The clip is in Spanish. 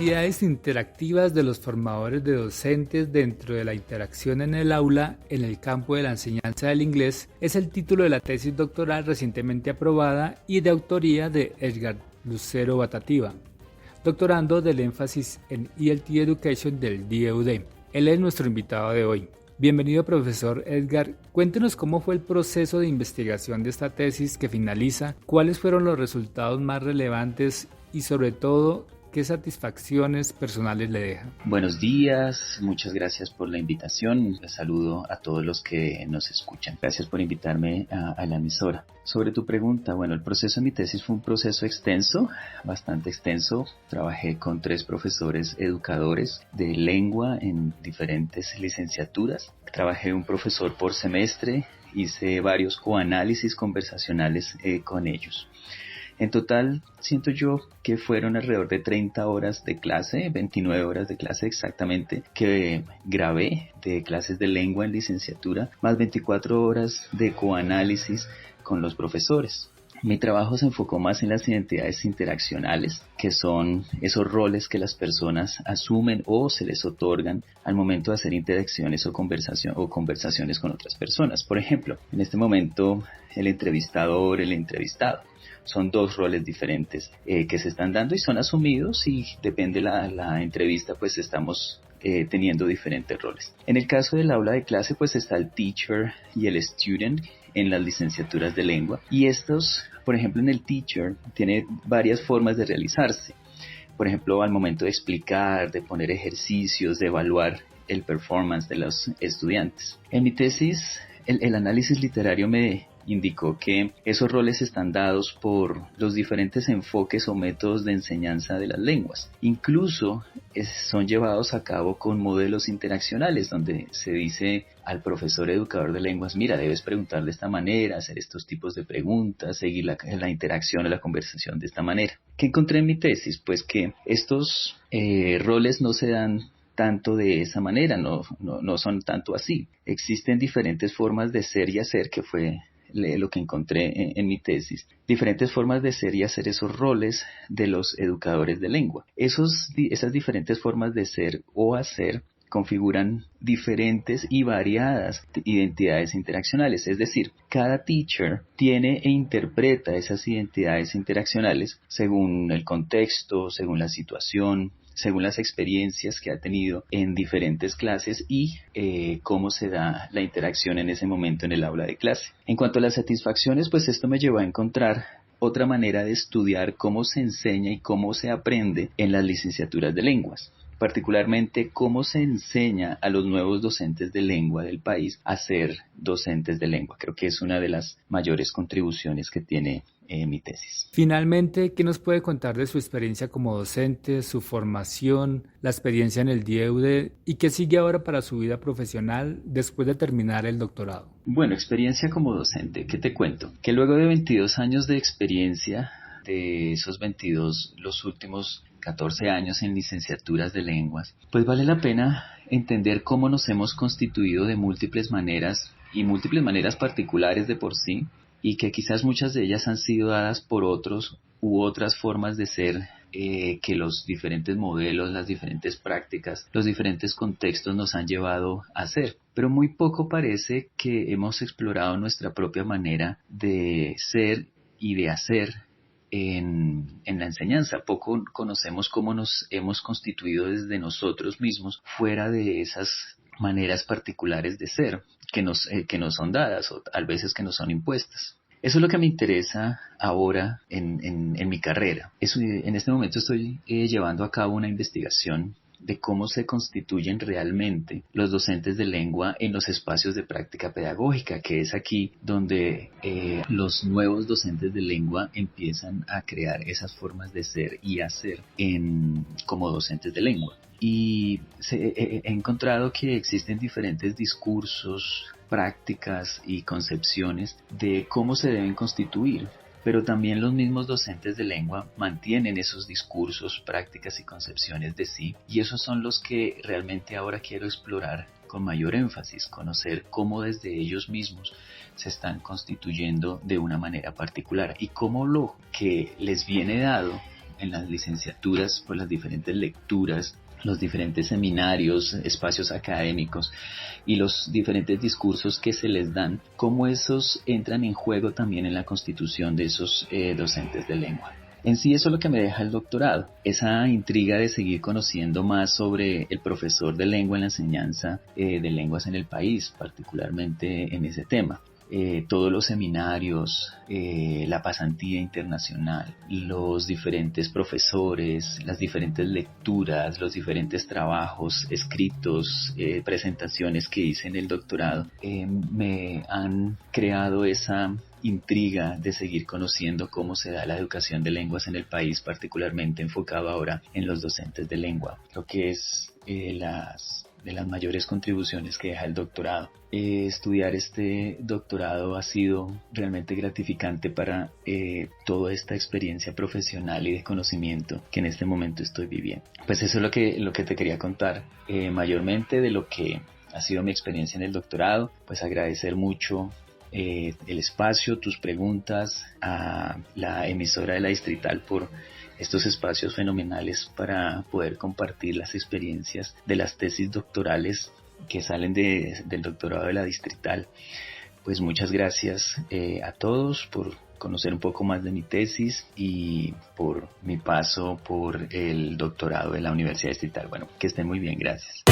habilidades interactivas de los formadores de docentes dentro de la interacción en el aula en el campo de la enseñanza del inglés es el título de la tesis doctoral recientemente aprobada y de autoría de Edgar Lucero Batativa, doctorando del énfasis en ELT Education del DEUD. Él es nuestro invitado de hoy. Bienvenido, profesor Edgar. Cuéntenos cómo fue el proceso de investigación de esta tesis que finaliza, cuáles fueron los resultados más relevantes y sobre todo, ¿qué satisfacciones personales le deja? Buenos días, muchas gracias por la invitación. Les saludo a todos los que nos escuchan. Gracias por invitarme a la emisora. Sobre tu pregunta, bueno, el proceso de mi tesis fue un proceso extenso, bastante extenso. Trabajé con 3 profesores educadores de lengua en diferentes licenciaturas. Trabajé un profesor por semestre, hice varios coanálisis conversacionales con ellos. En total, siento yo que fueron alrededor de 30 horas de clase, 29 horas de clase exactamente, que grabé de clases de lengua en licenciatura, más 24 horas de coanálisis con los profesores. Mi trabajo se enfocó más en las identidades interaccionales, que son esos roles que las personas asumen o se les otorgan al momento de hacer interacciones o conversaciones con otras personas. Por ejemplo, en este momento, el entrevistador, el entrevistado. Son 2 roles diferentes que se están dando y son asumidos y depende la entrevista, pues estamos teniendo diferentes roles. En el caso del aula de clase, pues está el teacher y el student en las licenciaturas de lengua. Y estos, por ejemplo, en el teacher, tiene varias formas de realizarse. Por ejemplo, al momento de explicar, de poner ejercicios, de evaluar el performance de los estudiantes. En mi tesis, el análisis literario me indicó que esos roles están dados por los diferentes enfoques o métodos de enseñanza de las lenguas. Incluso son llevados a cabo con modelos interaccionales, donde se dice al profesor educador de lenguas, mira, debes preguntar de esta manera, hacer estos tipos de preguntas, seguir la interacción o la conversación de esta manera. ¿Qué encontré en mi tesis? Pues que estos roles no se dan tanto de esa manera, no son tanto así. Existen diferentes formas de ser y hacer, que fue lo que encontré en mi tesis, diferentes formas de ser y hacer esos roles de los educadores de lengua. Esas diferentes formas de ser o hacer configuran diferentes y variadas identidades interaccionales, es decir, cada teacher tiene e interpreta esas identidades interaccionales según el contexto, según la situación, según las experiencias que ha tenido en diferentes clases y cómo se da la interacción en ese momento en el aula de clase. En cuanto a las satisfacciones, pues esto me llevó a encontrar otra manera de estudiar cómo se enseña y cómo se aprende en las licenciaturas de lenguas. Particularmente cómo se enseña a los nuevos docentes de lengua del país a ser docentes de lengua. Creo que es una de las mayores contribuciones que tiene mi tesis. Finalmente, ¿qué nos puede contar de su experiencia como docente, su formación, la experiencia en el DEUD y qué sigue ahora para su vida profesional después de terminar el doctorado? Bueno, experiencia como docente, ¿qué te cuento? Que luego de 22 años de experiencia, de esos 22, los últimos 14 años en licenciaturas de lenguas, pues vale la pena entender cómo nos hemos constituido de múltiples maneras y múltiples maneras particulares de por sí, y que quizás muchas de ellas han sido dadas por otros u otras formas de ser que los diferentes modelos, las diferentes prácticas, los diferentes contextos nos han llevado a hacer. Pero muy poco parece que hemos explorado nuestra propia manera de ser y de hacer en la enseñanza. Poco conocemos cómo nos hemos constituido desde nosotros mismos fuera de esas maneras particulares de ser que nos son dadas o a veces que nos son impuestas. Eso es lo que me interesa ahora en mi carrera. En este momento estoy llevando a cabo una investigación de cómo se constituyen realmente los docentes de lengua en los espacios de práctica pedagógica, que es aquí donde los nuevos docentes de lengua empiezan a crear esas formas de ser y hacer como docentes de lengua. Y he encontrado que existen diferentes discursos, prácticas y concepciones de cómo se deben constituir, pero también los mismos docentes de lengua mantienen esos discursos, prácticas y concepciones de sí, y esos son los que realmente ahora quiero explorar con mayor énfasis, conocer cómo desde ellos mismos se están constituyendo de una manera particular y cómo lo que les viene dado en las licenciaturas por las diferentes lecturas, los diferentes seminarios, espacios académicos y los diferentes discursos que se les dan, cómo esos entran en juego también en la constitución de esos docentes de lengua. En sí eso es lo que me deja el doctorado, esa intriga de seguir conociendo más sobre el profesor de lengua en la enseñanza de lenguas en el país, particularmente en ese tema. Todos los seminarios, la pasantía internacional, los diferentes profesores, las diferentes lecturas, los diferentes trabajos escritos, presentaciones que hice en el doctorado, me han creado esa intriga de seguir conociendo cómo se da la educación de lenguas en el país, particularmente enfocado ahora en los docentes de lengua, lo que es de las mayores contribuciones que deja el doctorado. Estudiar este doctorado ha sido realmente gratificante para toda esta experiencia profesional y de conocimiento que en este momento estoy viviendo. Pues eso es lo que te quería contar, mayormente de lo que ha sido mi experiencia en el doctorado. Pues agradecer mucho el espacio, tus preguntas, a la emisora de La Distrital por estos espacios fenomenales para poder compartir las experiencias de las tesis doctorales que salen del doctorado de La Distrital. Pues muchas gracias a todos por conocer un poco más de mi tesis y por mi paso por el doctorado de la Universidad Distrital. Bueno, que estén muy bien, gracias.